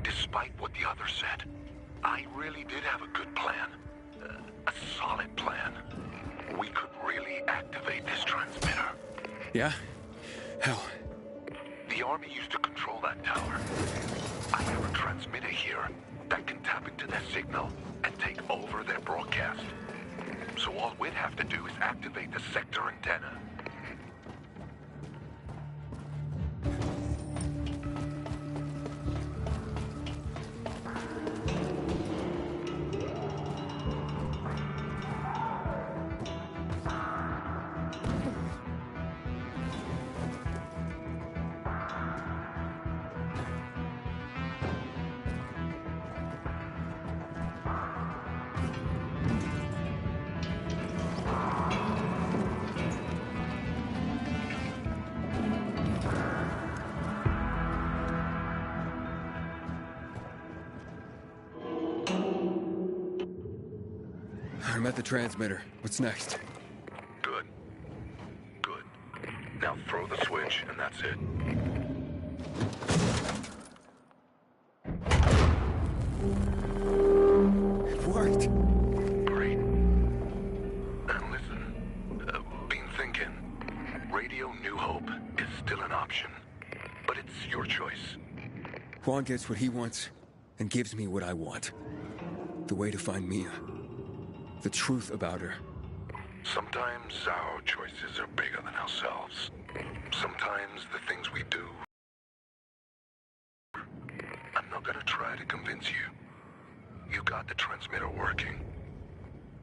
Despite what the others said, I really did have a good plan. A solid plan. We could really activate this transmitter. Yeah? How? The Army used to control that tower. I have a transmitter here that can tap into their signal and take over their broadcast. So all we'd have to do is activate the sector antenna. I'm at the transmitter. What's next? Good. Good. Now throw the switch, and that's it. It worked. Great. And listen, been thinking. Radio New Hope is still an option. But it's your choice. Juan gets what he wants and gives me what I want. The way to find Mia. The truth about her. Sometimes our choices are bigger than ourselves. Sometimes the things we do... I'm not gonna try to convince you. You got the transmitter working.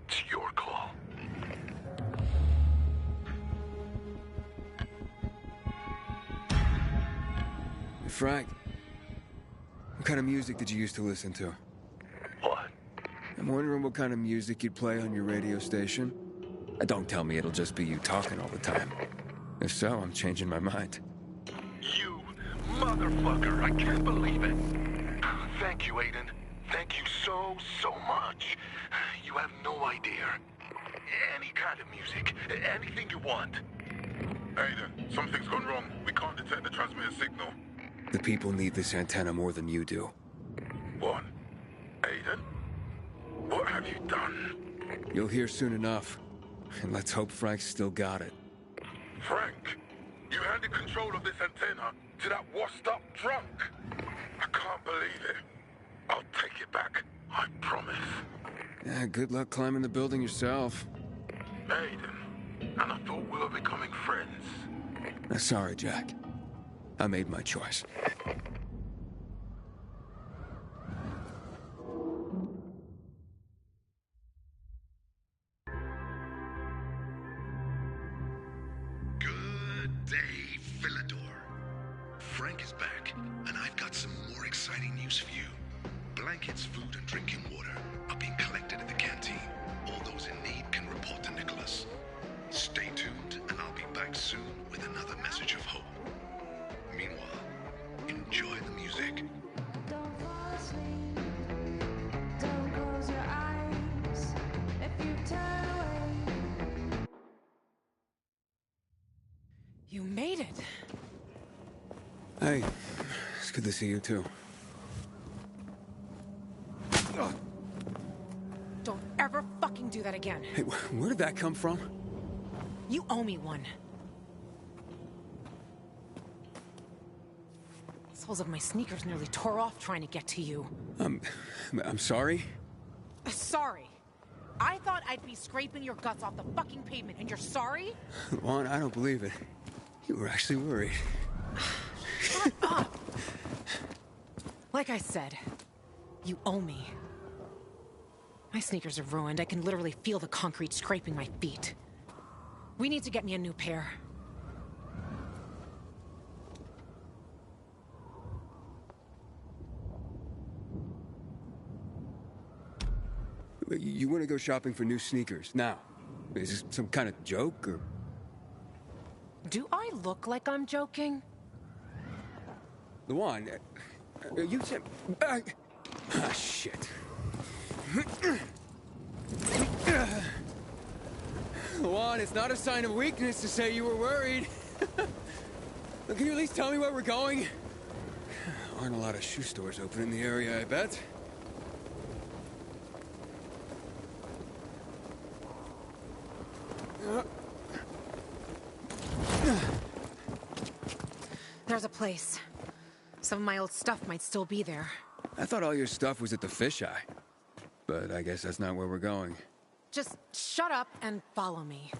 It's your call. Hey, Frank, what kind of music did you used to listen to? What? I'm wondering what kind of music you'd play on your radio station. Don't tell me it'll just be you talking all the time. If so, I'm changing my mind. You motherfucker, I can't believe it. Thank you, Aiden. Thank you so much. You have no idea. Any kind of music, anything you want. Aiden, something's gone wrong. We can't detect the transmitter signal. The people need this antenna more than you do. What? Aiden? What have you done? You'll hear soon enough. And let's hope Frank's still got it. Frank, you handed control of this antenna to that washed-up drunk. I can't believe it. I'll take it back. I promise. Yeah, good luck climbing the building yourself. Aiden, and I thought we were becoming friends. Sorry, Jack. I made my choice. Good day, Philidor. Frank is back, and I've got some more exciting news for you. Blankets, food, and drinking water are being collected at the canteen. All those in need can report to Nicholas. Stay tuned, and I'll be back soon with another message of hope. Meanwhile, enjoy the music. Don't fall asleep. Don't close your eyes. If you turn away. You made it. Hey, it's good to see you too. Don't ever fucking do that again. Hey, where did that come from? You owe me one. Soles of my sneakers nearly tore off trying to get to you. I'm sorry. Sorry. I thought I'd be scraping your guts off the fucking pavement, and you're sorry? Juan, I don't believe it. You were actually worried. Shut up! Like I said, you owe me. My sneakers are ruined. I can literally feel the concrete scraping my feet. We need to get me a new pair. You want to go shopping for new sneakers now? Is this some kind of joke, or...? Do I look like I'm joking? Luan, you said... Ah, shit. Luan, it's not a sign of weakness to say you were worried. Can you at least tell me where we're going? Aren't a lot of shoe stores open in the area, I bet. There's a place. Some of my old stuff might still be there. I thought all your stuff was at the fisheye. But I guess that's not where we're going. Just shut up and follow me.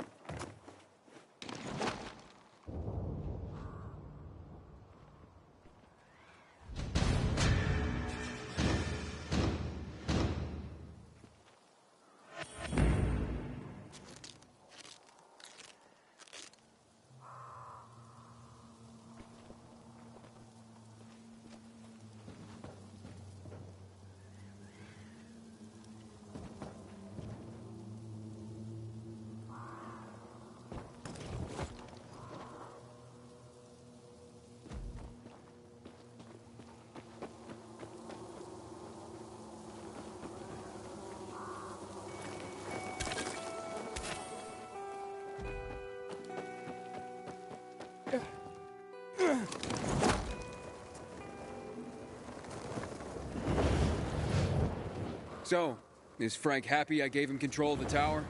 So, is Frank happy I gave him control of the tower?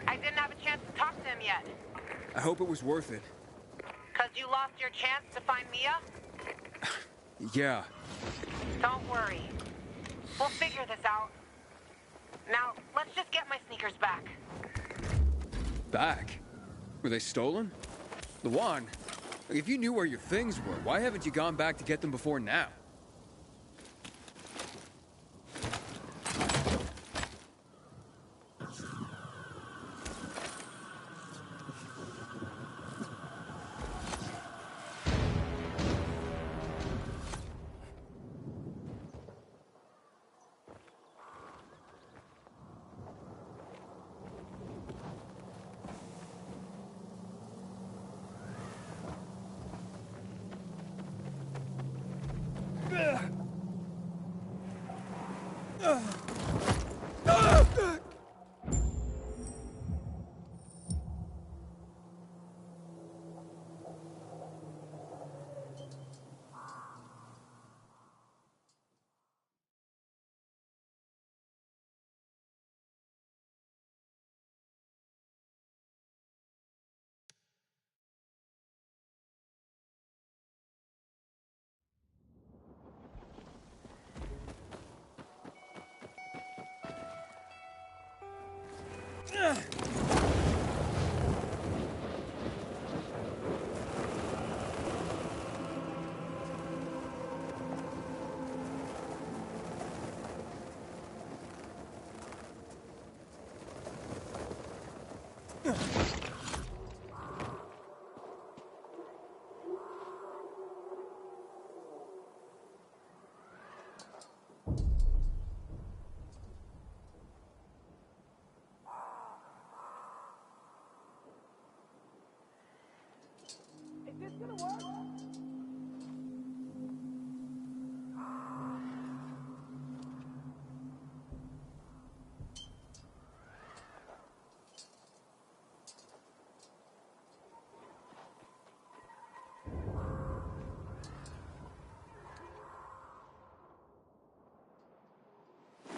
I didn't have a chance to talk to him yet. I hope it was worth it. 'Cause you lost your chance to find Mia? Yeah. Don't worry. We'll figure this out. Now, let's just get my sneakers back. Back? Were they stolen? Luan, if you knew where your things were, why haven't you gone back to get them before now?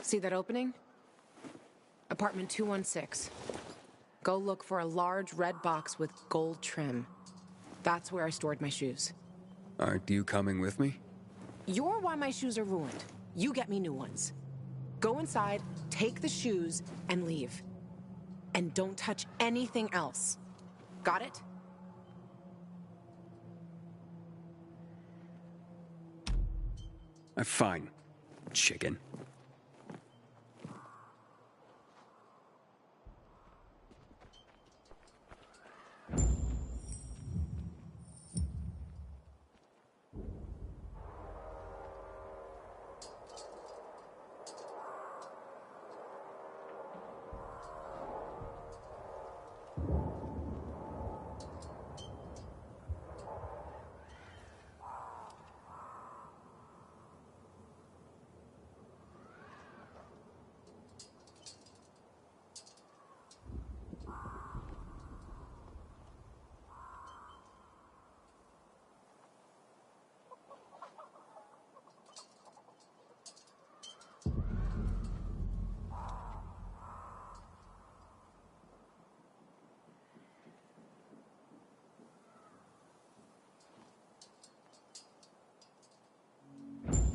See that opening? Apartment 216. Go look for a large red box with gold trim. That's where I stored my shoes. Aren't you coming with me? You're why my shoes are ruined. You get me new ones. Go inside, take the shoes, and leave. And don't touch anything else. Got it? Fine. Chicken.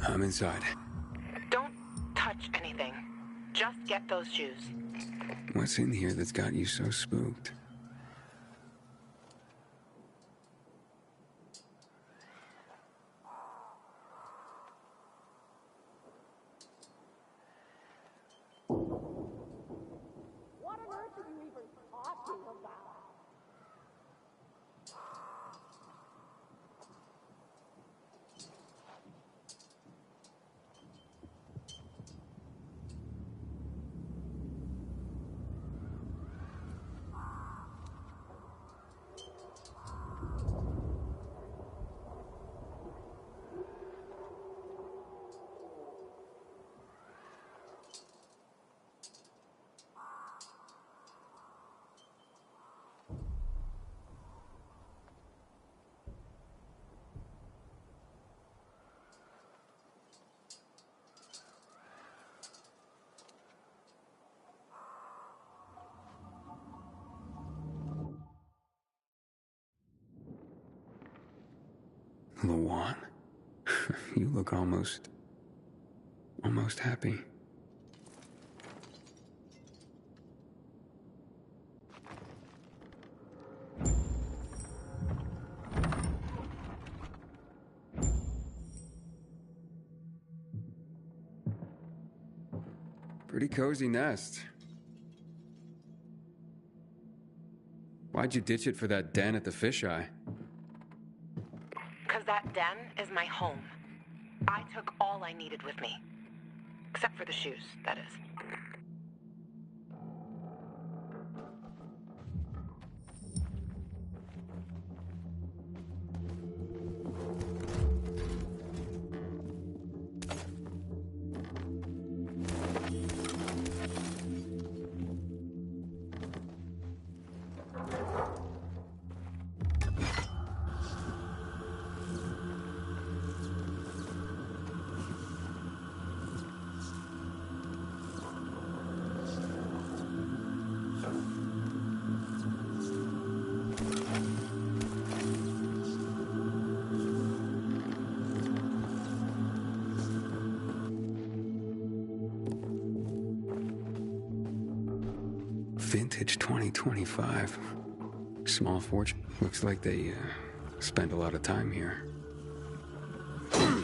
I'm inside. Don't touch anything. Just get those shoes. What's in here that's got you so spooked? What on earth are you even talking about? Luan, you look almost happy. Pretty cozy nest. Why'd you ditch it for that den at the fisheye? Because that den is my home. I took all I needed with me. Except for the shoes, that is. Vintage 2025. Small fortune. Looks like they spend a lot of time here. Hey,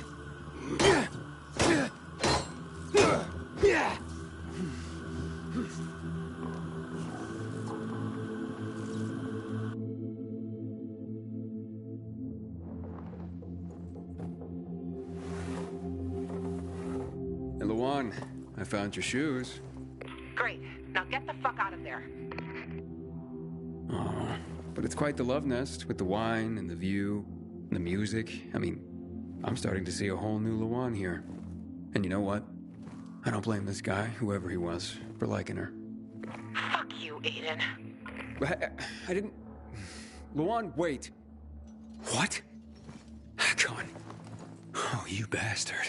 Luan, I found your shoes. Great. Now get the fuck out of there. Oh, but it's quite the love nest with the wine and the view and the music. I mean, I'm starting to see a whole new Luan here. And you know what? I don't blame this guy, whoever he was, for liking her. Fuck you, Aiden. I didn't... Luan, wait. What? Come on. Oh, you bastard.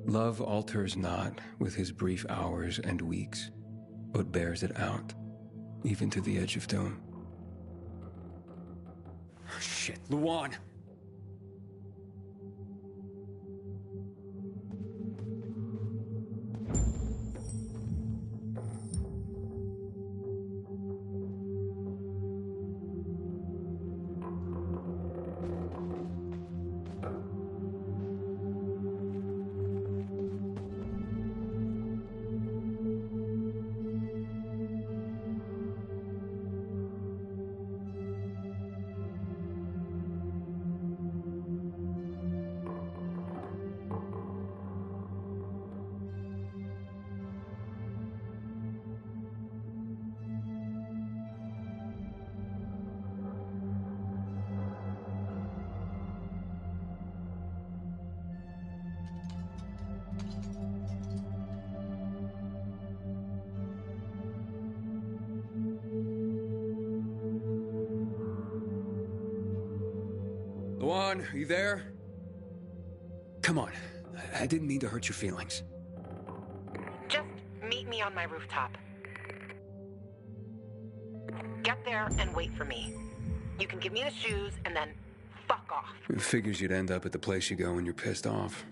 Love alters not with his brief hours and weeks, but bears it out, even to the edge of doom. Shit, Luan! Luan, are you there? Come on. I didn't mean to hurt your feelings. Just meet me on my rooftop. Get there and wait for me. You can give me the shoes and then fuck off. It figures you'd end up at the place you go when you're pissed off.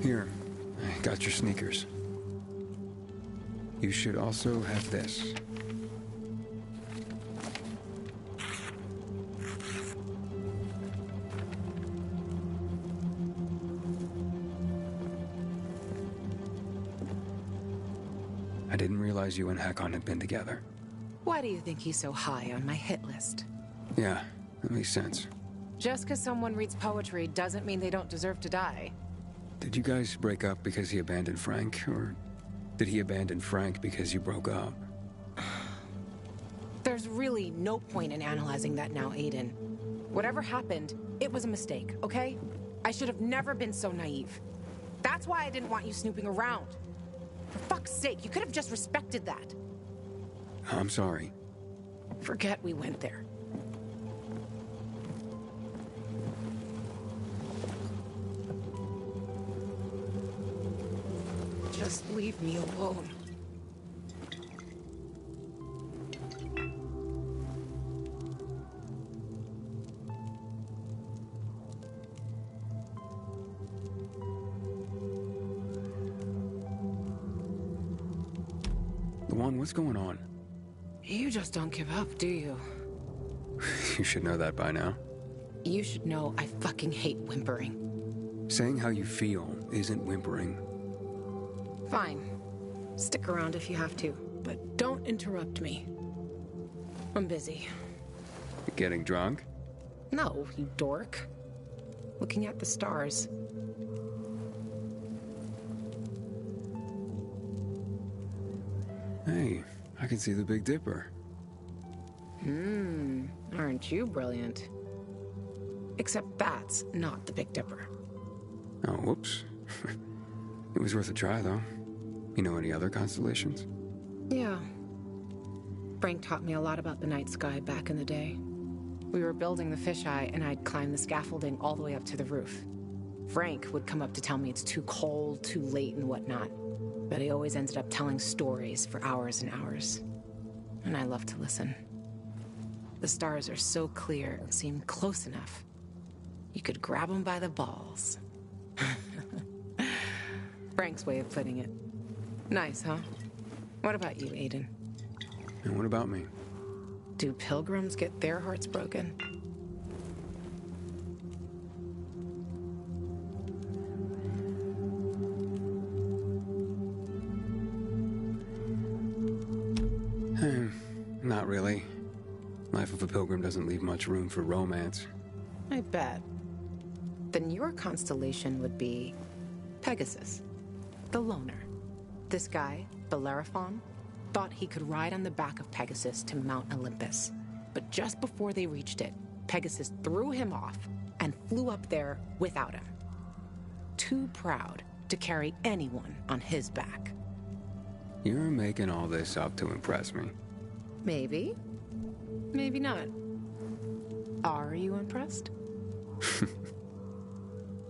Here, I got your sneakers. You should also have this. I didn't realize you and Hakon had been together. Why do you think he's so high on my hit list? Yeah, that makes sense. Just because someone reads poetry doesn't mean they don't deserve to die. Did you guys break up because he abandoned Frank, or did he abandon Frank because you broke up? There's really no point in analyzing that now, Aiden. Whatever happened, it was a mistake, okay? I should have never been so naive. That's why I didn't want you snooping around. For fuck's sake, you could have just respected that. I'm sorry. Forget we went there. Just leave me alone. Luan, what's going on? You just don't give up, do you? You should know that by now. You should know I fucking hate whimpering. Saying how you feel isn't whimpering. Fine. Stick around if you have to, but don't interrupt me. I'm busy. You getting drunk? No, you dork. Looking at the stars. Hey, I can see the Big Dipper. Aren't you brilliant? Except that's not the Big Dipper. Oh, whoops. It was worth a try, though. You know any other constellations? Yeah. Frank taught me a lot about the night sky back in the day. We were building the fisheye, and I'd climb the scaffolding all the way up to the roof. Frank would come up to tell me it's too cold, too late, and whatnot. But he always ended up telling stories for hours and hours. And I love to listen. The stars are so clear and seem close enough. You could grab them by the balls. Frank's way of putting it. Nice, huh? What about you, Aiden? And what about me? Do pilgrims get their hearts broken? Not really. Life of a pilgrim doesn't leave much room for romance. I bet. Then your constellation would be Pegasus, the loner. This guy, Bellerophon, thought he could ride on the back of Pegasus to Mount Olympus. But just before they reached it, Pegasus threw him off and flew up there without him. Too proud to carry anyone on his back. You're making all this up to impress me. Maybe. Maybe not. Are you impressed?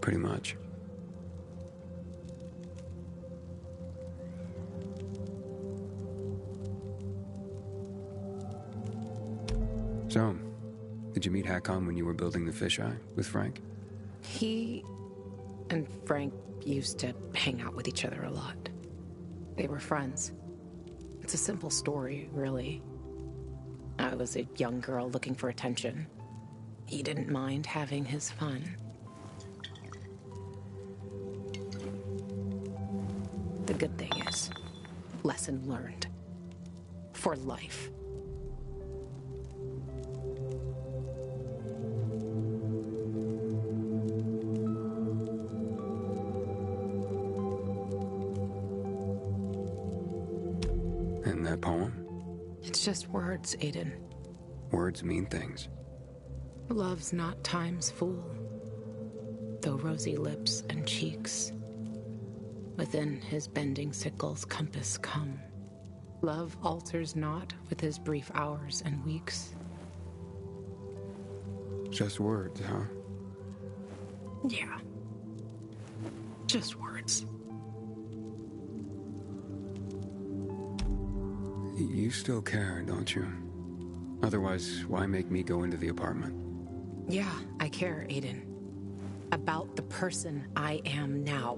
Pretty much. So, did you meet Hakon when you were building the fisheye with Frank? He and Frank used to hang out with each other a lot. They were friends. It's a simple story, really. I was a young girl looking for attention. He didn't mind having his fun. The good thing is, lesson learned. For life. And that poem? It's just words, Aiden. Words mean things. Love's not time's fool, though rosy lips and cheeks within his bending sickle's compass come. Love alters not with his brief hours and weeks. Just words, huh? Yeah. Just words. You still care, don't you? Otherwise, why make me go into the apartment? Yeah, I care, Aiden. About the person I am now.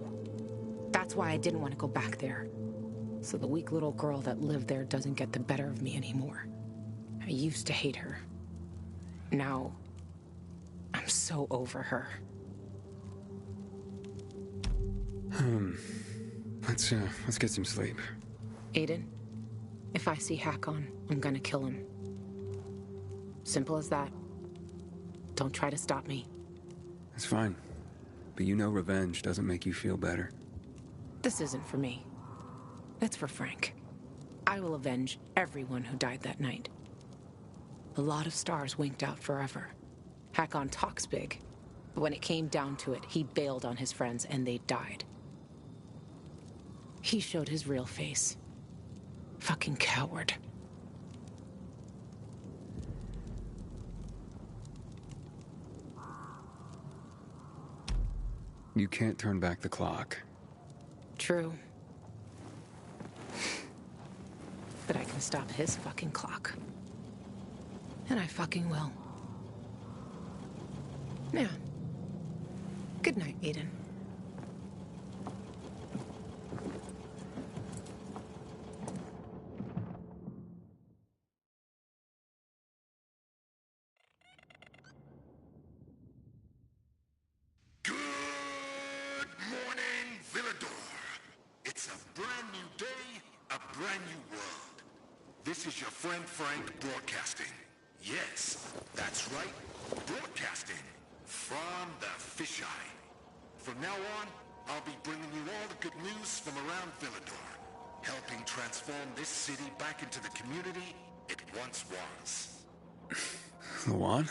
That's why I didn't want to go back there. So the weak little girl that lived there doesn't get the better of me anymore. I used to hate her. Now, I'm so over her. Let's get some sleep. Aiden, if I see Hakon, I'm gonna kill him. Simple as that. Don't try to stop me. It's fine. But you know revenge doesn't make you feel better. This isn't for me. It's for Frank. I will avenge everyone who died that night. A lot of stars winked out forever. Hakon talks big, but when it came down to it, he bailed on his friends and they died. He showed his real face. Fucking coward. You can't turn back the clock. True. But I can stop his fucking clock. And I fucking will. Yeah. Good night, Aiden. Good morning, Villador. It's a brand new day, a brand new world. This is your friend Frank broadcasting. Yes, that's right, broadcasting from the fisheye. From now on, I'll be bringing you all the good news from around Villador, helping transform this city back into the community it once was. Luan?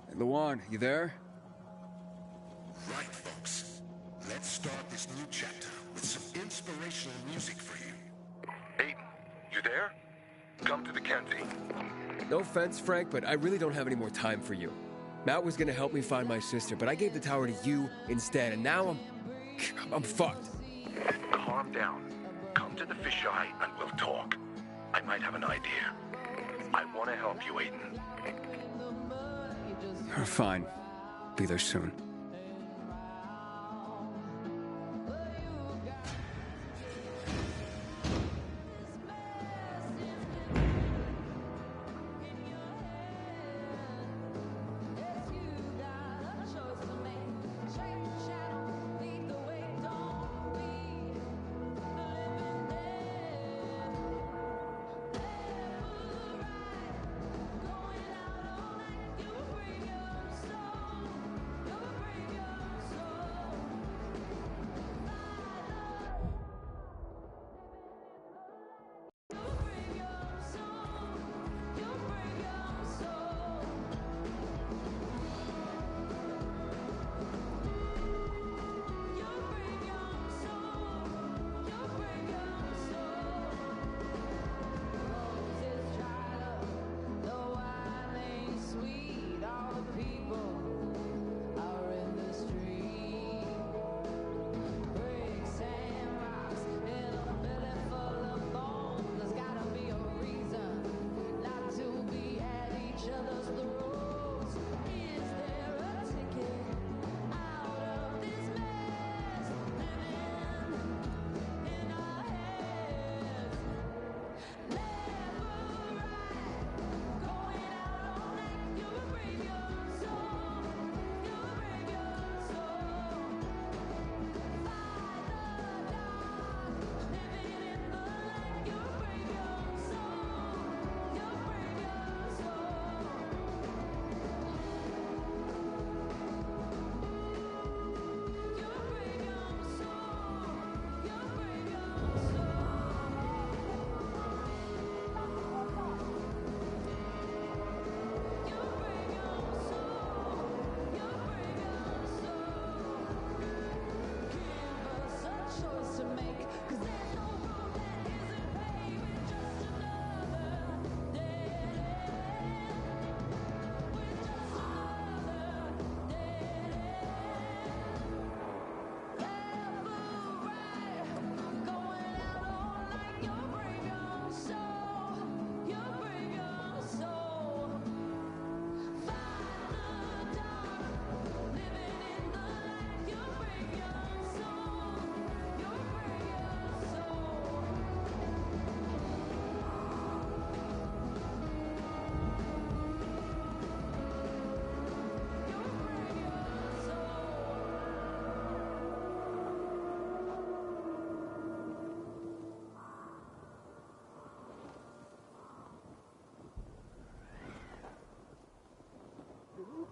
Hey, Luan, you there? Right, folks. Let's start this new chapter with some inspirational music for you. Aiden, you there? Come to the canteen. No offense, Frank, but I really don't have any more time for you. Matt was gonna help me find my sister, but I gave the tower to you instead, and now I'm fucked. Calm down. Come to the fisheye and we'll talk. I might have an idea. I want to help you, Aiden. You're fine. Be there soon.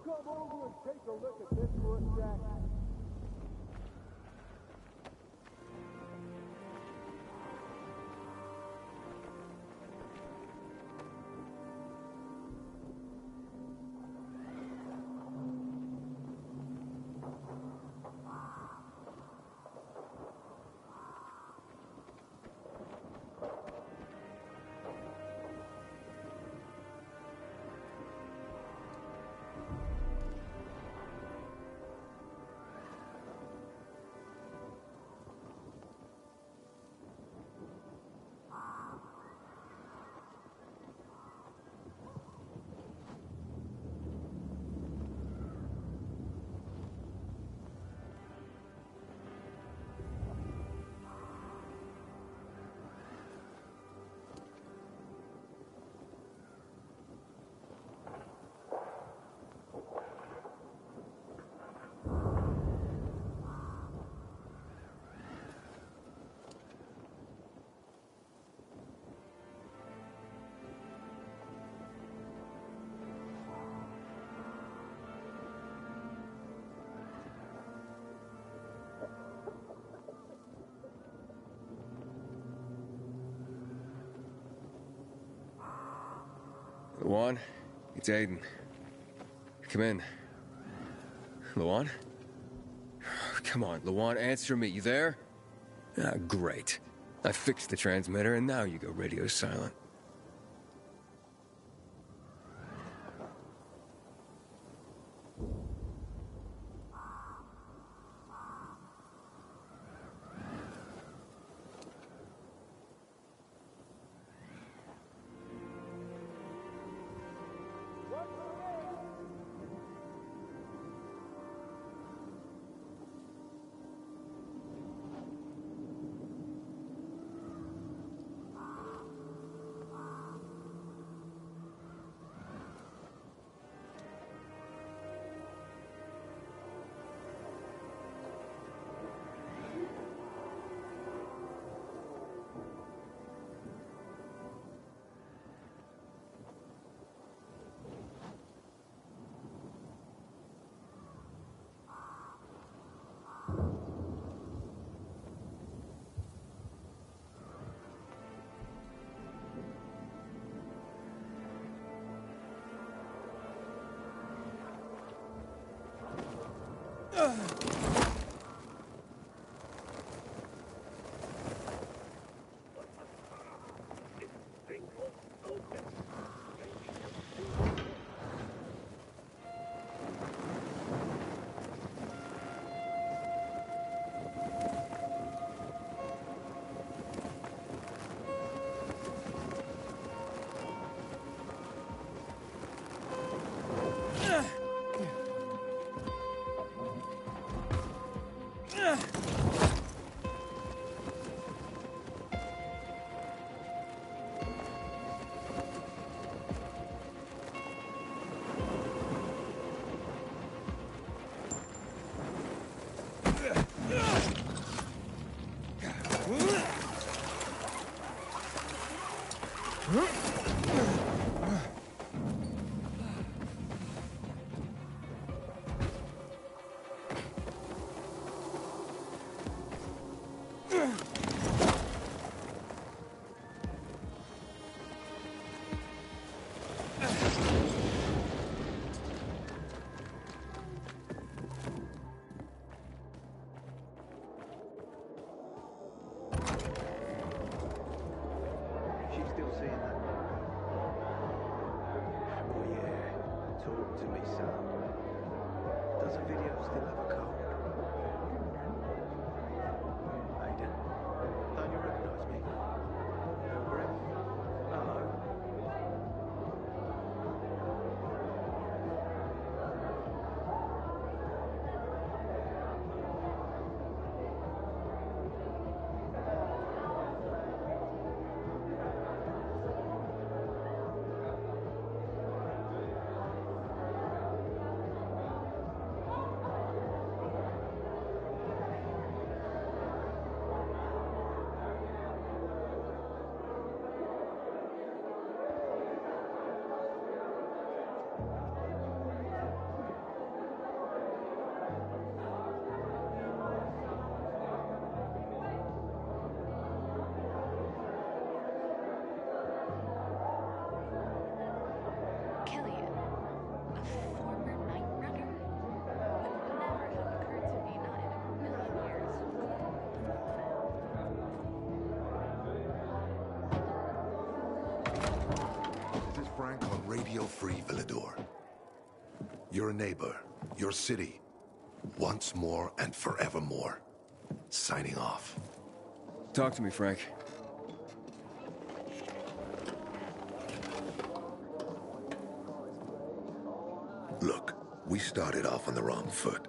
Come over and take a look at this for a sec. Luan, it's Aiden. Come in. Luan? Come on, Luan, answer me. You there? Ah, great. I fixed the transmitter, and now you go radio silent. Radio Free Villador. Your neighbor, your city, once more and forevermore. Signing off. Talk to me, Frank. Look, we started off on the wrong foot.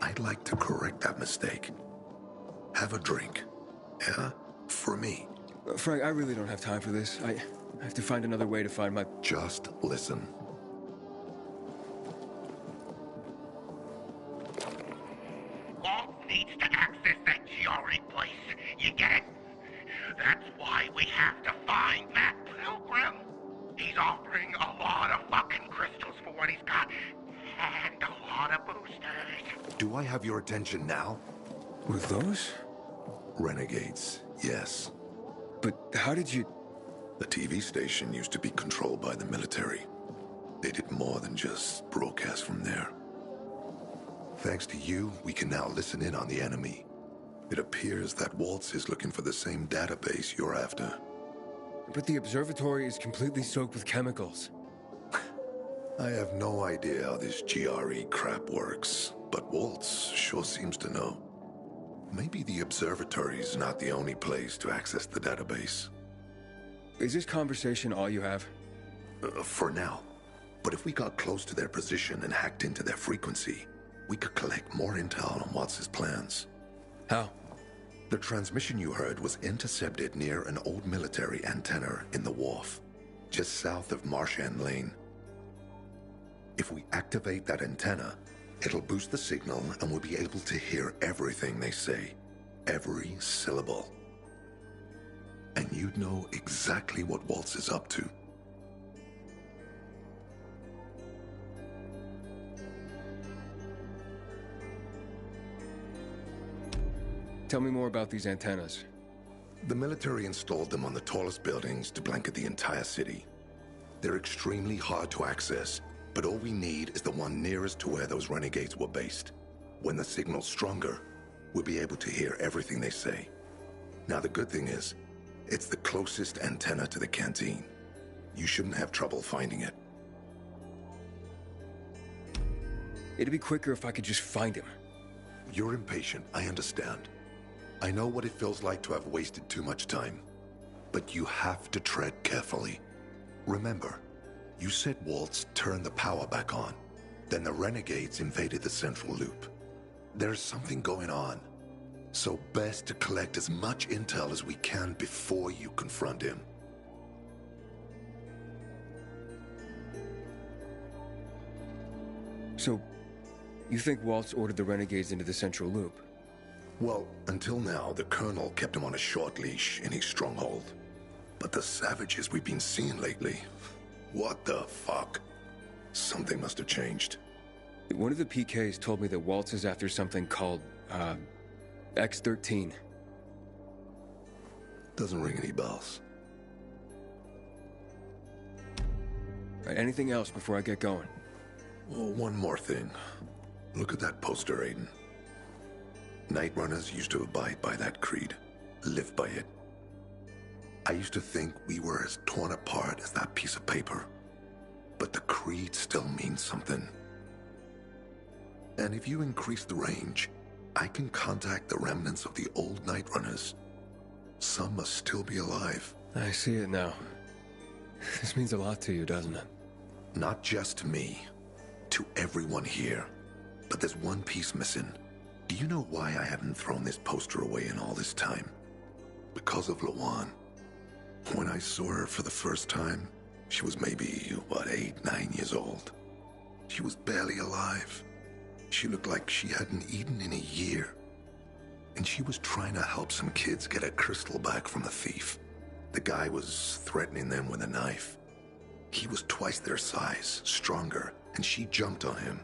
I'd like to correct that mistake. Have a drink. Yeah? For me. Frank, I really don't have time for this. I have to find another way to find my... Just listen. Walt needs to access that Giori place. You get it? That's why we have to find Matt Pilgrim. He's offering a lot of fucking crystals for what he's got. And a lot of boosters. Do I have your attention now? With those? Renegades. Yes. But how did you... The TV station used to be controlled by the military. They did more than just broadcast from there. Thanks to you, we can now listen in on the enemy. It appears that Waltz is looking for the same database you're after. But the observatory is completely soaked with chemicals. I have no idea how this GRE crap works, but Waltz sure seems to know. Maybe the observatory's not the only place to access the database. Is this conversation all you have? For now. But if we got close to their position and hacked into their frequency, we could collect more intel on Waltz's plans. How? The transmission you heard was intercepted near an old military antenna in the wharf, just south of Marchand Lane. If we activate that antenna, it'll boost the signal and we'll be able to hear everything they say, every syllable. And you'd know exactly what Waltz is up to. Tell me more about these antennas. The military installed them on the tallest buildings to blanket the entire city. They're extremely hard to access, but all we need is the one nearest to where those renegades were based. When the signal's stronger, we'll be able to hear everything they say. Now the good thing is, it's the closest antenna to the canteen. You shouldn't have trouble finding it. It'd be quicker if I could just find him. You're impatient, I understand. I know what it feels like to have wasted too much time. But you have to tread carefully. Remember, you said Waltz turned the power back on. Then the renegades invaded the central loop. There's something going on. So best to collect as much intel as we can before you confront him. So, you think Waltz ordered the renegades into the central loop? Well, until now, the Colonel kept him on a short leash in his stronghold. But the savages we've been seeing lately, what the fuck? Something must have changed. One of the PKs told me that Waltz is after something called, X-13. Doesn't ring any bells. Right, anything else before I get going? Oh, one more thing. Look at that poster, Aiden. Night Runners used to abide by that creed, live by it. I used to think we were as torn apart as that piece of paper. But the creed still means something. And if you increase the range, I can contact the remnants of the old Night Runners. Some must still be alive. I see it now. This means a lot to you, doesn't it? Not just to me, to everyone here. But there's one piece missing. Do you know why I haven't thrown this poster away in all this time? Because of Lawan. When I saw her for the first time, she was maybe, 8, 9 years old. She was barely alive. She looked like she hadn't eaten in a year. And she was trying to help some kids get a crystal back from the thief. The guy was threatening them with a knife. He was twice their size, stronger, and she jumped on him,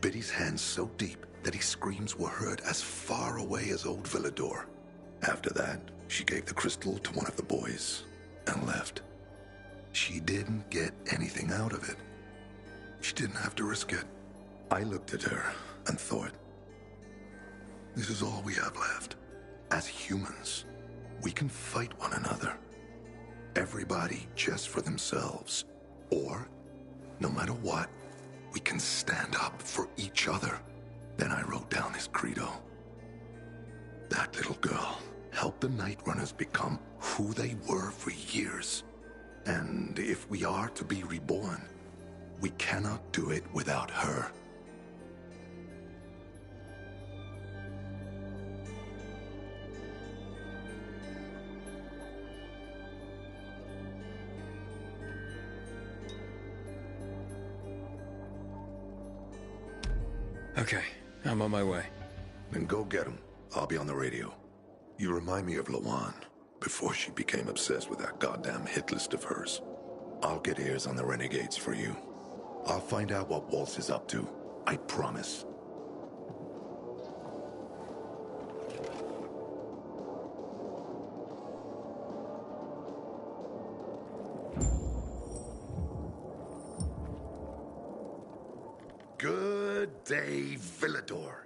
bit his hands so deep that his screams were heard as far away as old Villador. After that, she gave the crystal to one of the boys and left. She didn't get anything out of it. She didn't have to risk it. I looked at her and thought, this is all we have left. As humans, we can fight one another. Everybody just for themselves. Or, no matter what, we can stand up for each other. Then I wrote down this credo. That little girl helped the Night Runners become who they were for years. And if we are to be reborn, we cannot do it without her. Okay, I'm on my way. Then go get him. I'll be on the radio. You remind me of Lawan, before she became obsessed with that goddamn hit list of hers. I'll get ears on the renegades for you. I'll find out what Waltz is up to. I promise. day, Villador.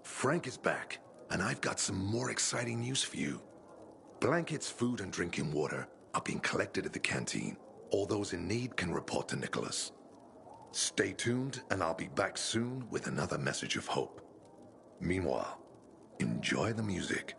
Frank is back, and I've got some more exciting news for you. Blankets, food, and drinking water are being collected at the canteen. All those in need can report to Nicholas. Stay tuned, and I'll be back soon with another message of hope. Meanwhile, enjoy the music.